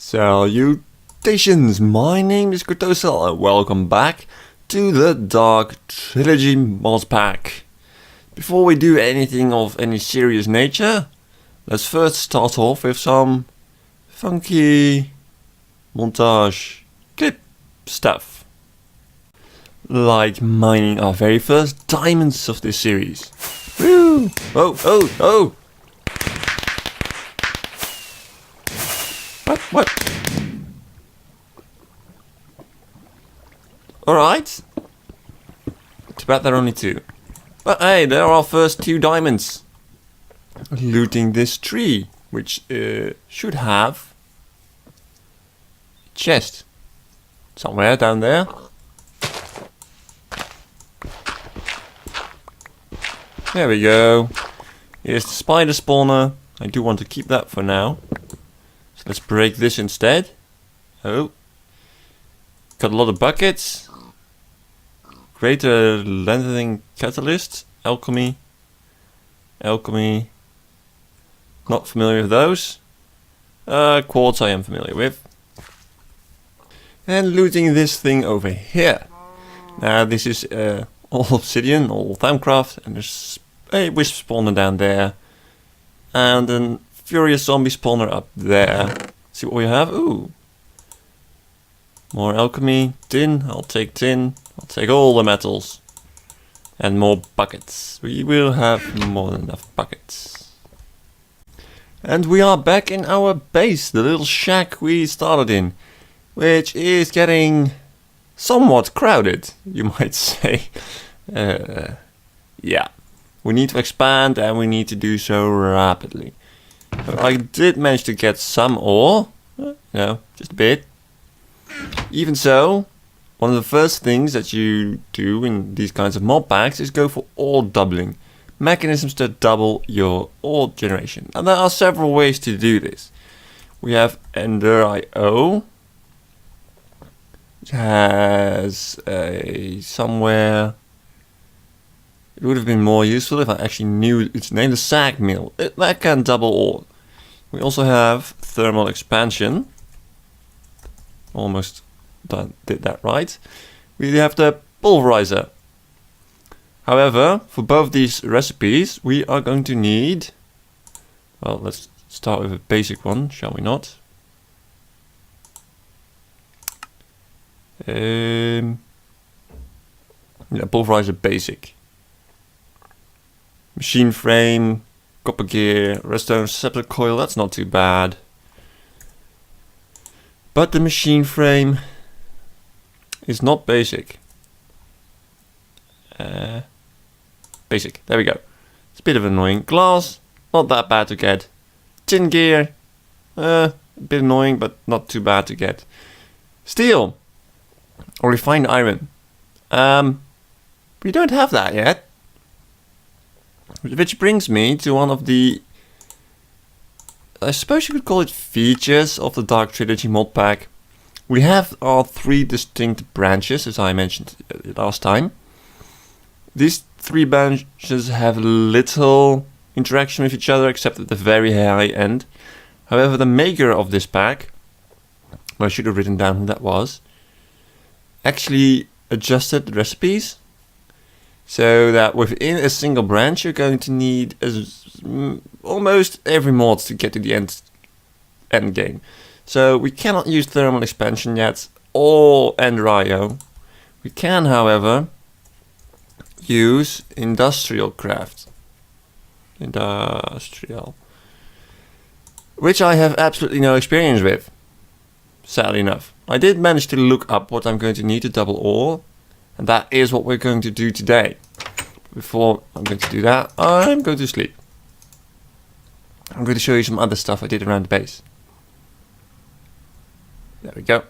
Salutations, my name is Kartosael and welcome back to the Dark Trilogy mod pack. Before we do anything of any serious nature, let's first start off with some funky montage clip stuff. Like mining our very first diamonds of this series. Woo! Oh! What? Alright. Too bad there are only two. But hey, there are our first 2 diamonds. Looting this tree, which should have a chest. Somewhere down there. There we go. Here's the spider spawner. I do want to keep that for now. So let's break this instead. Oh. Got a lot of buckets. Greater lengthening catalyst. Alchemy. Not familiar with those. Quartz I am familiar with. And looting this thing over here. Now this is all obsidian, all thamcraft, and there's a wisp spawner down there. And a furious zombie spawner up there. See what we have? Ooh. More alchemy, tin, I'll take tin. I'll take all the metals. And more buckets. We will have more than enough buckets. And we are back in our base, the little shack we started in. Which is getting somewhat crowded, you might say. Yeah. We need to expand and we need to do so rapidly. So I did manage to get some ore. No, just a bit. Even so, one of the first things that you do in these kinds of mod packs is go for ore doubling. Mechanisms that double your ore generation. And there are several ways to do this. We have Ender.io, which has somewhere. It would have been more useful if I actually knew its name, the sag mill. That can double ore. We also have thermal expansion. Almost did that right. We have the pulverizer. However, for both these recipes, we are going to need. Well, let's start with a basic one, shall we not? Yeah, pulverizer basic. Machine frame, copper gear, redstone scepter coil, that's not too bad. But the machine frame is not basic. Basic, there we go. It's a bit of annoying. Glass, not that bad to get. Tin gear, a bit annoying but not too bad to get. Steel, or refined iron. We don't have that yet. Which brings me to one of the, I suppose you could call it features of the Dark Trilogy mod pack. We have our 3 distinct branches, as I mentioned last time. These 3 branches have little interaction with each other except at the very high end. However, the maker of this pack, well, I should have written down who that was, actually adjusted the recipes so that within a single branch you're going to need almost every mod to get to the end game. So we cannot use thermal expansion yet or Ender.io. We can, however, use industrial craft. Which I have absolutely no experience with, sadly enough. I did manage to look up what I'm going to need to double ore, and that is what we're going to do today. Before I'm going to do that, I'm going to sleep. I'm going to show you some other stuff I did around the base. There we go.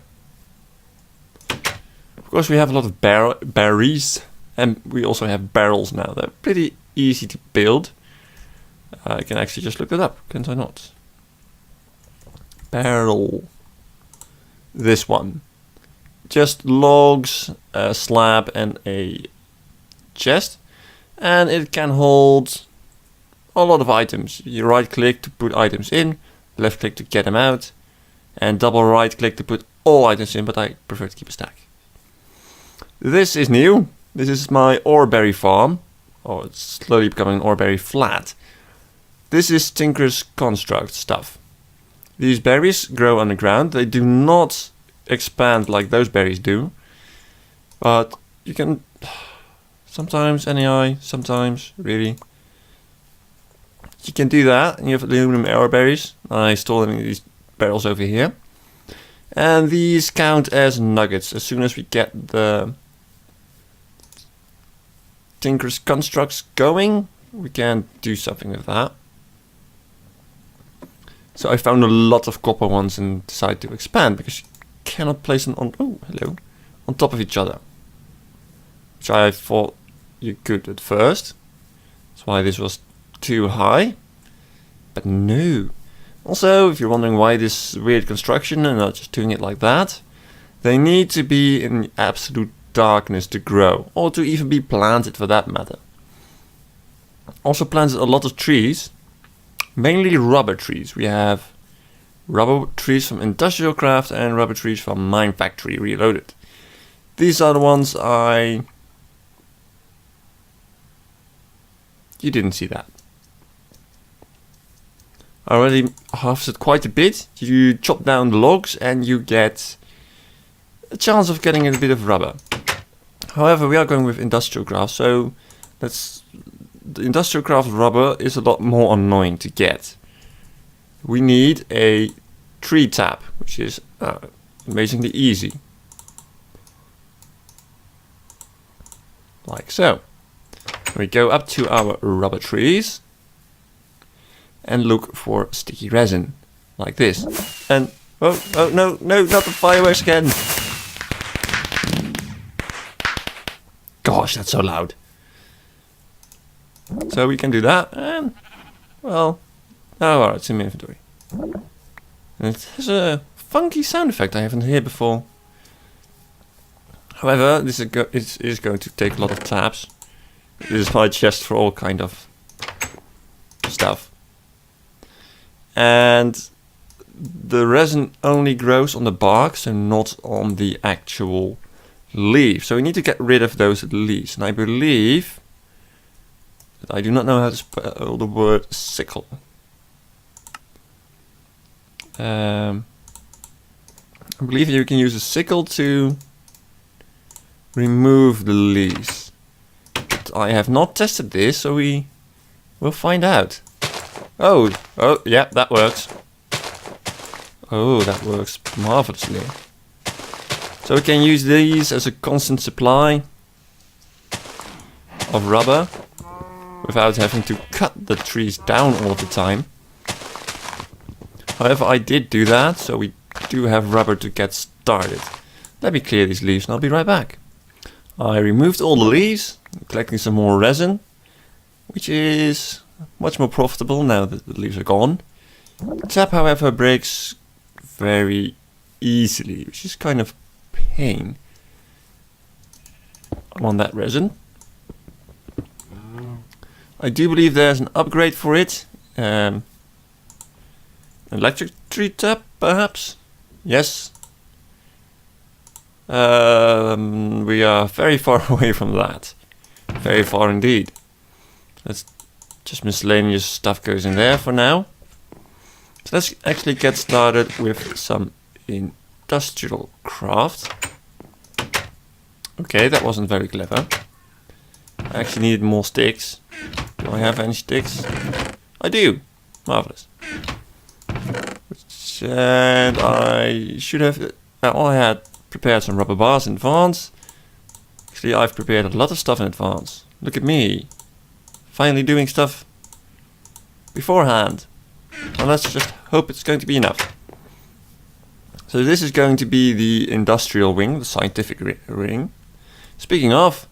Of course we have a lot of berries, and we also have barrels now. They're pretty easy to build. I can actually just look it up, can't I not? Barrel. This one. Just logs, a slab and a chest. And it can hold a lot of items. You right click to put items in, left click to get them out. and double right click to put all items in, but I prefer to keep a stack. This is new. This is my oreberry farm. Oh, it's slowly becoming an oreberry flat. This is Tinker's construct stuff. These berries grow underground. They do not expand like those berries do. But you can... Sometimes NAI, sometimes, really. You can do that, and you have aluminum oreberries. I store them in these barrels over here. And these count as nuggets. As soon as we get the Tinker's constructs going, we can do something with that. So I found a lot of copper ones and decided to expand, because you cannot place them on... Oh, hello. On top of each other. Which I thought you could at first. That's why this was too high. But no. Also, if you're wondering why this weird construction and not just doing it like that, they need to be in absolute darkness to grow, or to even be planted for that matter. Also planted a lot of trees, mainly rubber trees. We have rubber trees from Industrial Craft and rubber trees from Mine Factory Reloaded. These are the ones You didn't see that. I already harvested quite a bit. You chop down the logs and you get a chance of getting a bit of rubber. However, we are going with Industrial Craft, so the Industrial Craft rubber is a lot more annoying to get. We need a tree tap, which is amazingly easy. Like so. We go up to our rubber trees and look for sticky resin, like this. And oh no, not the fireworks again! Gosh, that's so loud. So we can do that, and well, alright, it's in my inventory. And it has a funky sound effect I haven't heard before. However, this is going to take a lot of taps. This is my chest for all kind of stuff. And the resin only grows on the bark, so not on the actual leaf. So we need to get rid of those leaves. And I believe that I do not know how to spell the word sickle. I believe you can use a sickle to remove the leaves. But I have not tested this, so we will find out. Oh, yeah, that works. Oh, that works marvelously. So we can use these as a constant supply of rubber without having to cut the trees down all the time. However, I did do that, so we do have rubber to get started. Let me clear these leaves and I'll be right back. I removed all the leaves, collecting some more resin, which is much more profitable now that the leaves are gone. The tap, however, breaks very easily, which is kind of pain. I want that resin. I do believe there's an upgrade for it. Electric tree tap, perhaps? Yes. We are very far away from that. Very far indeed. That's just miscellaneous stuff goes in there for now. So let's actually get started with some Industrial Craft. Okay, that wasn't very clever. I actually needed more sticks. Do I have any sticks? I do. Marvelous. And I should have... I had prepared some rubber bars in advance. Actually, I've prepared a lot of stuff in advance. Look at me. Finally doing stuff beforehand. Well, let's just hope it's going to be enough. So this is going to be the industrial wing, the scientific ring. Speaking of,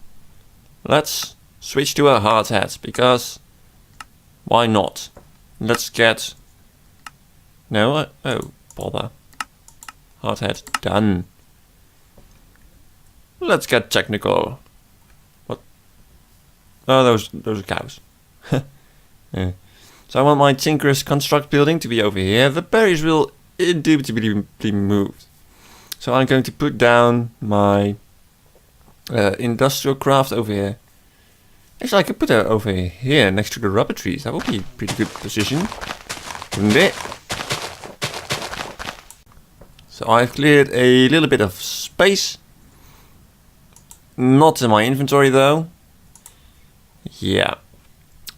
let's switch to our hard hats, because why not? Let's get... No, oh, bother. Hard hat done. Let's get technical. What? Oh, those are cows. Yeah. So I want my Tinker's construct building to be over here. The berries will indubitably moved. So I'm going to put down my industrial craft over here. Actually, I could put it over here next to the rubber trees. That would be a pretty good position, wouldn't it? So I've cleared a little bit of space. Not in my inventory though. Yeah.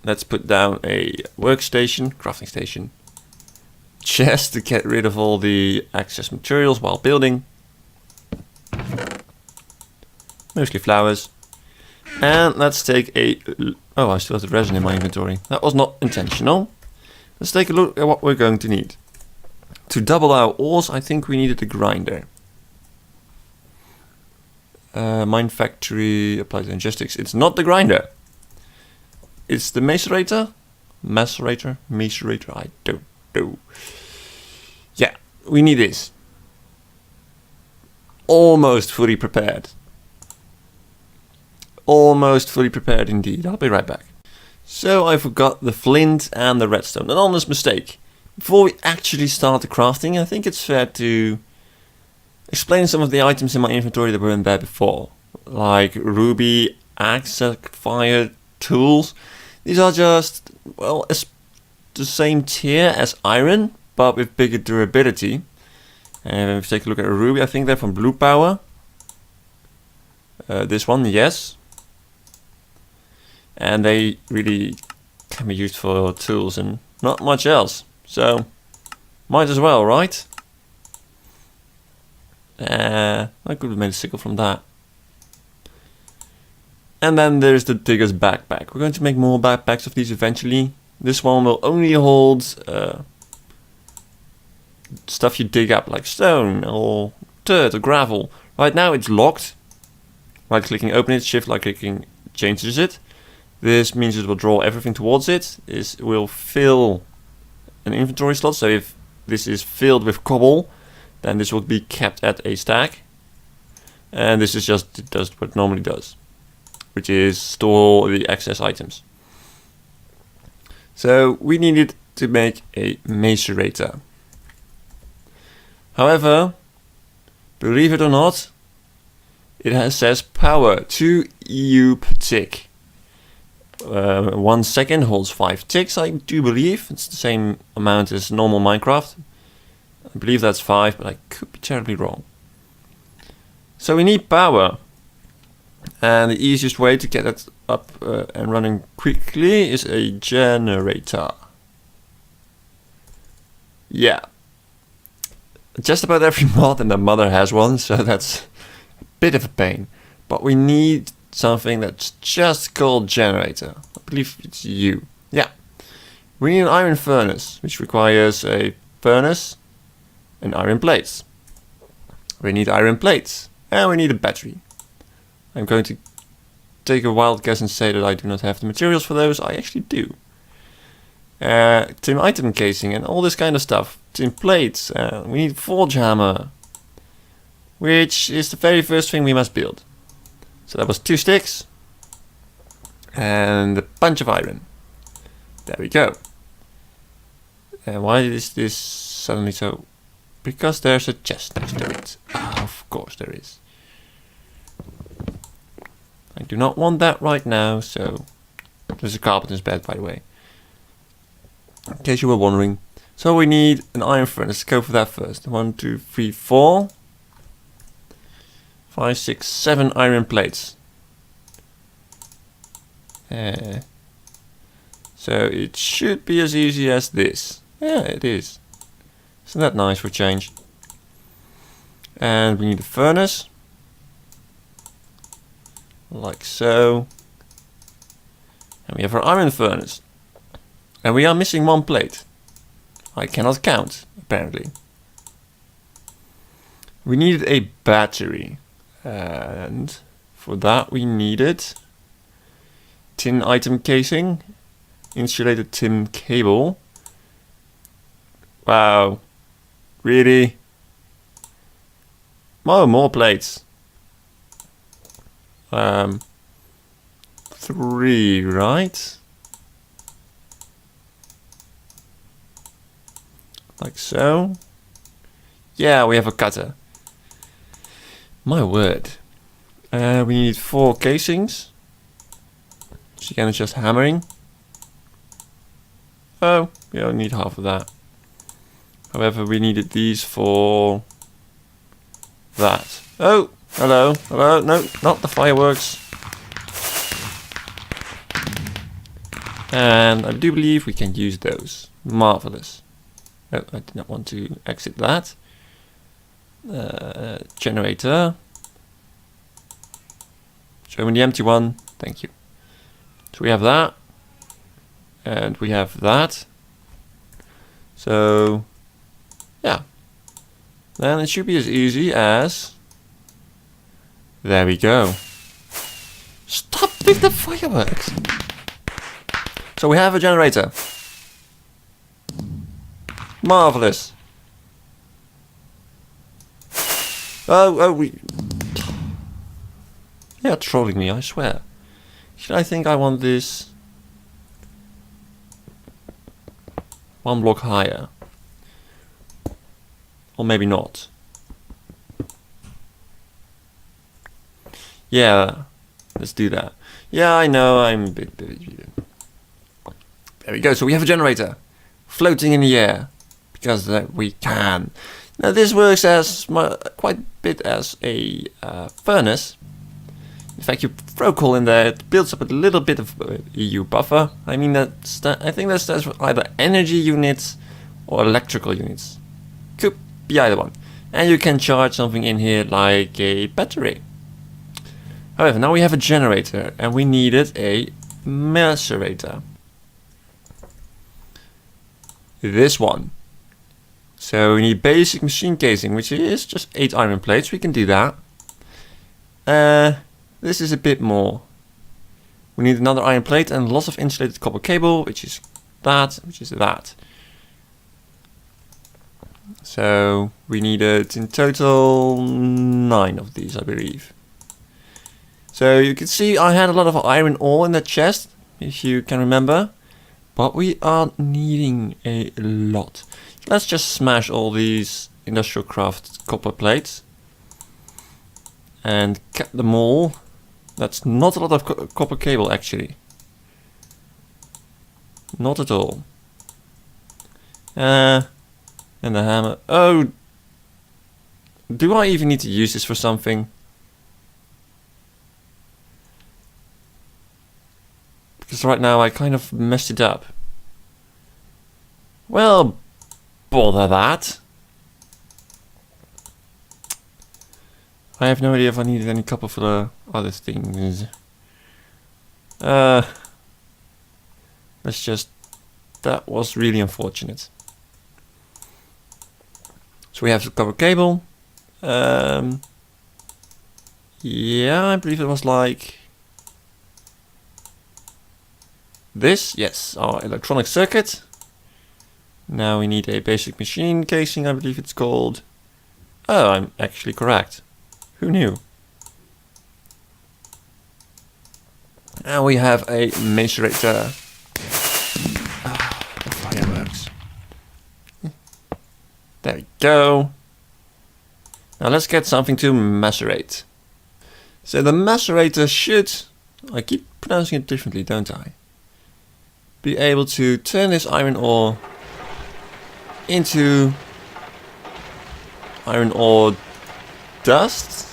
Let's put down a workstation, crafting station. Just to get rid of all the excess materials while building. Mostly flowers. And let's take a... Oh, I still have the resin in my inventory. That was not intentional. Let's take a look at what we're going to need. To double our ores, I think we needed a grinder. Mine factory, applied logistics. It's not the grinder. It's the macerator? Macerator, I don't know. Yeah, we need this. Almost fully prepared. Almost fully prepared indeed. I'll be right back. So I forgot the flint and the redstone. An honest mistake. Before we actually start the crafting, I think it's fair to explain some of the items in my inventory that weren't there before. Like ruby, axe, fire, tools. These are just, well, the same tier as iron, but with bigger durability. And if we take a look at a ruby, I think they're from Blue Power. This one, yes. And they really can be used for tools and not much else. So, might as well, right? I could have made a sickle from that. And then there's the digger's backpack. We're going to make more backpacks of these eventually. This one will only hold stuff you dig up, like stone or dirt or gravel. Right now it's locked. Right clicking open it, shift right clicking changes it. This means it will draw everything towards it. This will fill an inventory slot. So if this is filled with cobble, then this will be kept at a stack. And this is just, it does what it normally does, which is store the excess items. So we needed to make a macerator. However, believe it or not, it says power 2 EU per tick. 1 second holds 5 ticks, I do believe. It's the same amount as normal Minecraft. I believe that's 5, but I could be terribly wrong. So we need power. And the easiest way to get it up and running quickly is a generator. Yeah. Just about every mod and their mother has one, so that's a bit of a pain. But we need something that's just called generator. I believe it's you. Yeah. We need an iron furnace, which requires a furnace and iron plates. We need iron plates. And we need a battery. I'm going to take a wild guess and say that I do not have the materials for those. I actually do. Tin item casing and all this kind of stuff. Tin plates. We need forge hammer, which is the very first thing we must build. So that was 2 sticks and a bunch of iron. There we go. And why is this suddenly so? Because there's a chest next to it. Of course there is. I do not want that right now, so there's a carpenter's bed, by the way, in case you were wondering. So we need an iron furnace. Let's go for that first. 1, 2, 3, 4, 5, 6, 7 iron plates. So it should be as easy as this. Yeah, it is. Isn't that nice for a change? And we need a furnace. Like so. And we have our iron furnace. And we are missing 1 plate. I cannot count, apparently. We needed a battery. And for that we needed tin item casing, insulated tin cable. Wow. Really? Oh, more plates. 3, right? Like so. Yeah, we have a cutter. My word. We need 4 casings. So again, it's just hammering. Oh, we only need half of that. However, we needed these for that. Oh, hello, hello, no, not the fireworks. And I do believe we can use those. Marvelous. Oh, I did not want to exit that. Generator. Show me the empty one. Thank you. So we have that. And we have that. So, yeah. Then it should be as easy as... There we go. Stop with the fireworks! So we have a generator. Marvelous. Oh, we... They are trolling me, I swear. Should I think I want this 1 block higher? Or maybe not. Yeah, let's do that. Yeah, I know, I'm a bit... There we go, so we have a generator. Floating in the air. Because we can. Now this works as quite a bit as a furnace. In fact, you throw coal in there, it builds up a little bit of EU buffer. I mean, I think that stands for either energy units or electrical units. Could be either one. And you can charge something in here like a battery. However, now we have a generator and we needed a macerator. This one. So we need basic machine casing, which is just 8 iron plates. We can do that. This is a bit more. We need another iron plate and lots of insulated copper cable, which is that, which is that. So we needed in total 9 of these, I believe. So you can see I had a lot of iron ore in the chest, if you can remember. But we are needing a lot. Let's just smash all these industrial craft copper plates. And cut them all. That's not a lot of copper cable actually. Not at all. And the hammer. Oh! Do I even need to use this for something? Because right now I kind of messed it up. Well, bother that. I have no idea if I needed any copper for the other things. Let's just... That was really unfortunate. So we have the copper cable. Yeah, I believe it was like... This, yes, our electronic circuit. Now we need a basic machine casing, I believe it's called. Oh, I'm actually correct. Who knew? And we have a macerator. Ah, the fireworks. There we go. Now let's get something to macerate. So the macerator should, I keep pronouncing it differently, don't I? Be able to turn this iron ore into iron ore dust.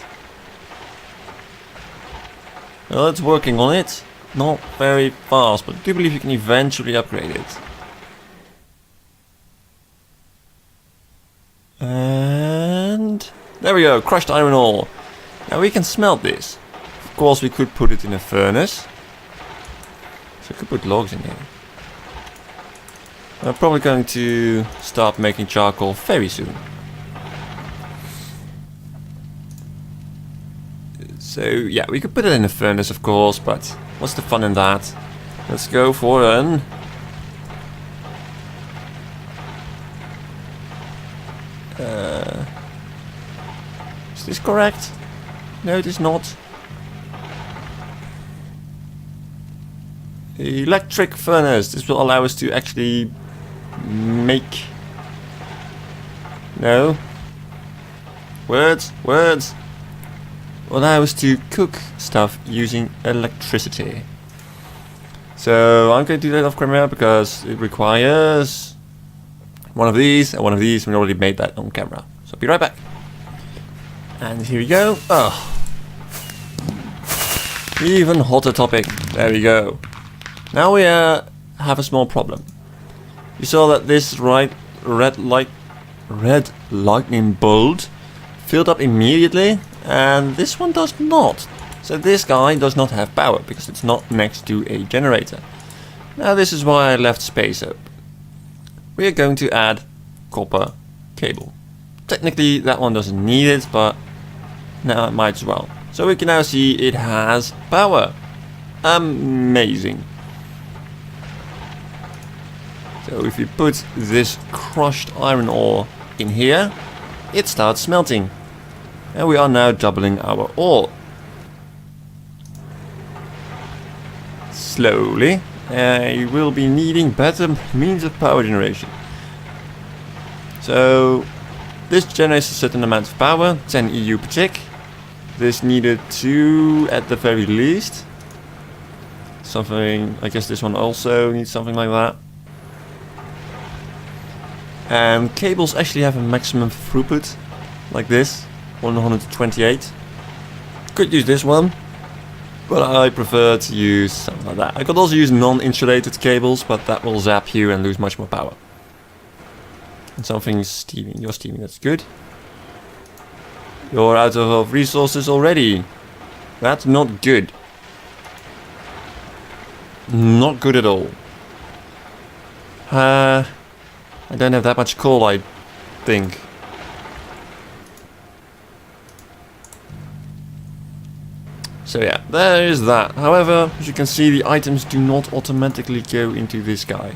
Well, it's working on it. Not very fast, but I do believe you can eventually upgrade it. And there we go, crushed iron ore. Now we can smelt this. Of course, we could put it in a furnace. So I could put logs in here. I'm probably going to start making charcoal very soon. So yeah, we could put it in a furnace of course, but what's the fun in that? Let's go for an... is this correct? No, it is not. Electric furnace. This will allow us to actually make... No. words, words. Allow us to cook stuff using electricity. So I'm going to do that off camera because it requires one of these and one of these. We already made that on camera. So I'll be right back. And here we go. Oh. Even hotter topic. There we go. Now we have a small problem. You saw that this red lightning bolt filled up immediately, and this one does not. So this guy does not have power because it's not next to a generator. Now this is why I left space open. We are going to add copper cable. Technically that one doesn't need it, but now it might as well. So we can now see it has power. Amazing. So if you put this crushed iron ore in here, it starts smelting. And we are now doubling our ore. Slowly. You will be needing better means of power generation. So this generates a certain amount of power, 10 EU per tick. This needed 2 at the very least. Something, I guess this one also needs something like that. And cables actually have a maximum throughput, like this, 128. Could use this one, but I prefer to use something like that. I could also use non-insulated cables, but that will zap you and lose much more power. And something's steaming. You're steaming, that's good. You're out of resources already. That's not good. Not good at all. I don't have that much coal, I think. So yeah, there is that. However, as you can see, the items do not automatically go into this guy.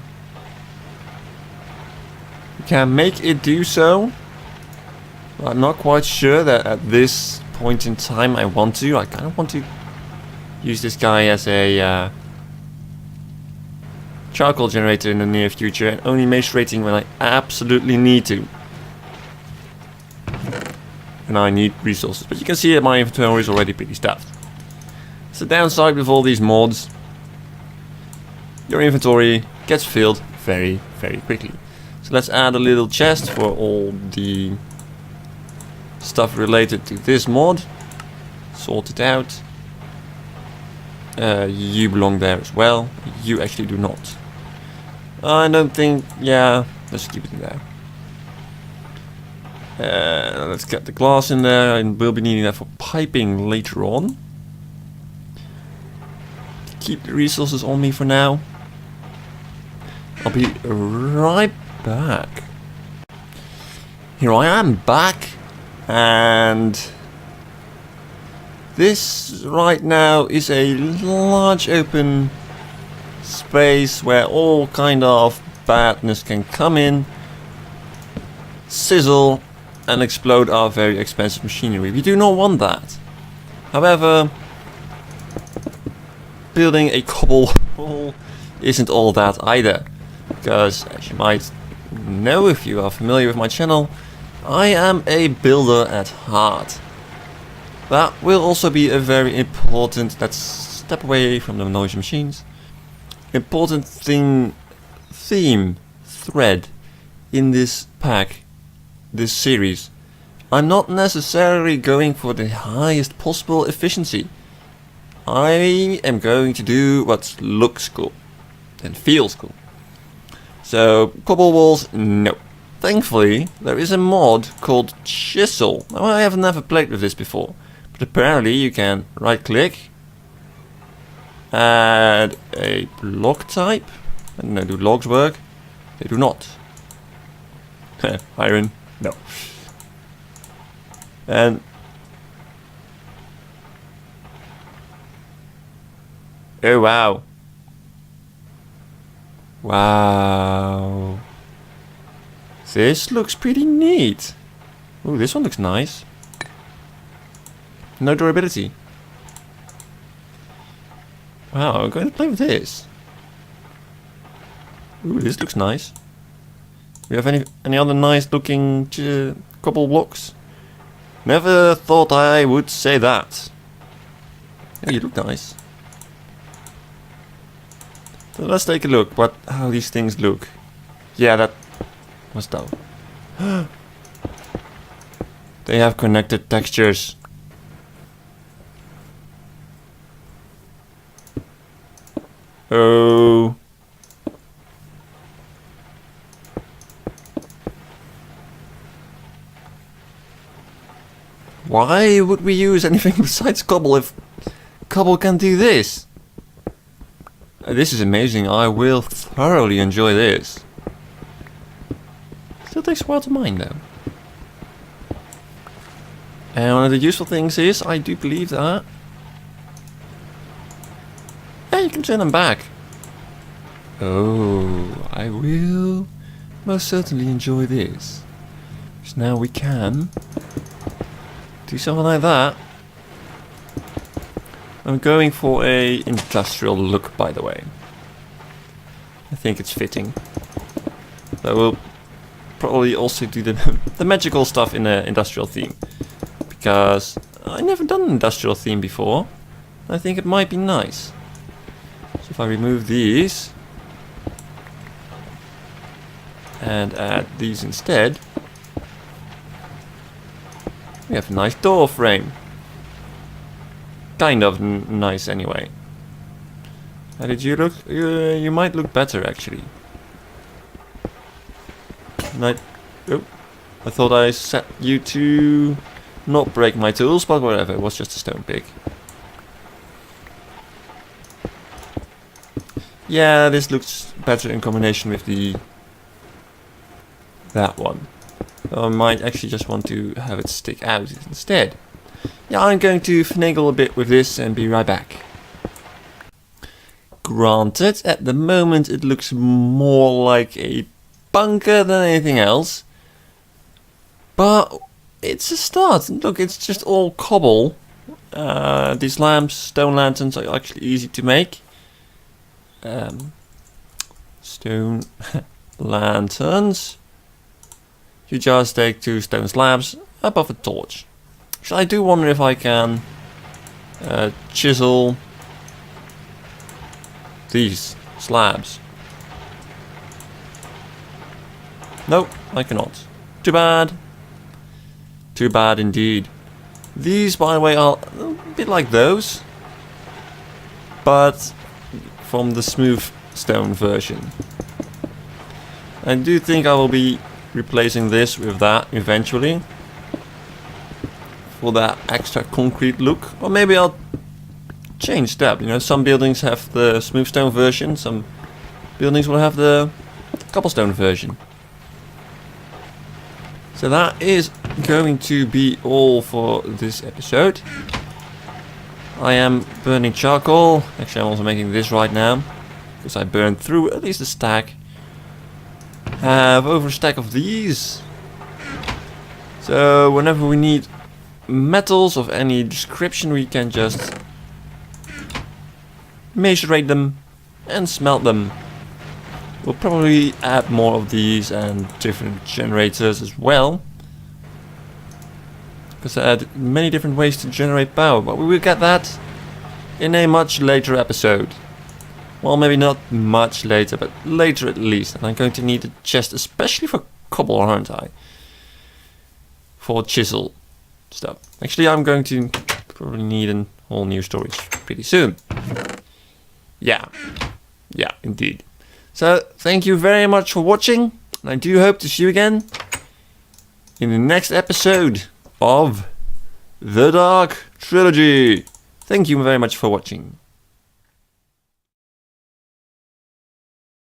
You can make it do so. I'm not quite sure that at this point in time I want to. I kind of want to use this guy as a charcoal generator in the near future, and only mace rating when I absolutely need to. And I need resources. But you can see that my inventory is already pretty stuffed. It's the downside with all these mods. Your inventory gets filled very, very quickly. So let's add a little chest for all the stuff related to this mod. Sort it out. You belong there as well. You actually do not. I don't think... yeah, let's keep it in there. Let's get the glass in there, and we'll be needing that for piping later on. Keep the resources on me for now. I'll be right back. Here I am back, and this right now is a large open space where all kind of badness can come in, sizzle and explode our very expensive machinery. We do not want that. However, building a cobble wall isn't all that either, because as you might know if you are familiar with my channel, I am a builder at heart. That will also be a very important, let's step away from the noisy machines, important theme thread in this pack, this series. I'm not necessarily going for the highest possible efficiency. I am going to do what looks cool and feels cool. So cobble walls, no. Thankfully there is a mod called Chisel. Now I have never played with this before, but apparently you can right click, add a block type. I don't know, do logs work? They do not. Iron, no. And oh wow. Wow. This looks pretty neat. Ooh, this one looks nice. No durability. Wow, I'm going to play with this. Ooh, this looks nice. Do you have any other nice looking cobble blocks? Never thought I would say that. Yeah, you look nice. So let's take a look how these things look. Yeah, that was dull. They have connected textures. Oh. Why would we use anything besides cobble if cobble can do this? This is amazing. I will thoroughly enjoy this. Still takes a while to mine though. And one of the useful things is, I do believe that... yeah, you can turn them back. Oh, I will most certainly enjoy this. Because now we can do something like that. I'm going for a industrial look, by the way. I think it's fitting. I will probably also do the magical stuff in an industrial theme. Because I've never done an industrial theme before. I think it might be nice. So if I remove these and add these instead, we have a nice door frame. Kind of nice anyway. How did you look? You might look better actually. Oh, I thought I set you to not break my tools, but whatever, it was just a stone pick. Yeah, this looks better in combination with that one. So I might actually just want to have it stick out instead. Yeah, I'm going to finagle a bit with this and be right back. Granted, at the moment it looks more like a bunker than anything else. But it's a start. Look, it's just all cobble. These lamps, stone lanterns, are actually easy to make. Stone lanterns. You just take 2 stone slabs above a torch. So I do wonder if I can chisel these slabs. Nope, I cannot. Too bad. Too bad indeed. These, by the way, are a bit like those, but from the smooth stone version. I do think I will be replacing this with that eventually, for that extra concrete look. Or maybe I'll change that. You know, some buildings have the smooth stone version, some buildings will have the cobblestone version. So that is going to be all for this episode. I am burning charcoal. Actually, I'm also making this right now, because I burned through at least a stack. Have over a stack of these. So whenever we need metals of any description, we can just macerate them and smelt them. We'll probably add more of these and different generators as well, because I add many different ways to generate power, but we will get that in a much later episode. Well, maybe not much later, but later at least. And I'm going to need a chest, especially for cobble, aren't I? For chisel stuff. Actually, I'm going to probably need a whole new storage pretty soon. Yeah, indeed. So, thank you very much for watching. And I do hope to see you again in the next episode of the Dark Trilogy. Thank you very much for watching.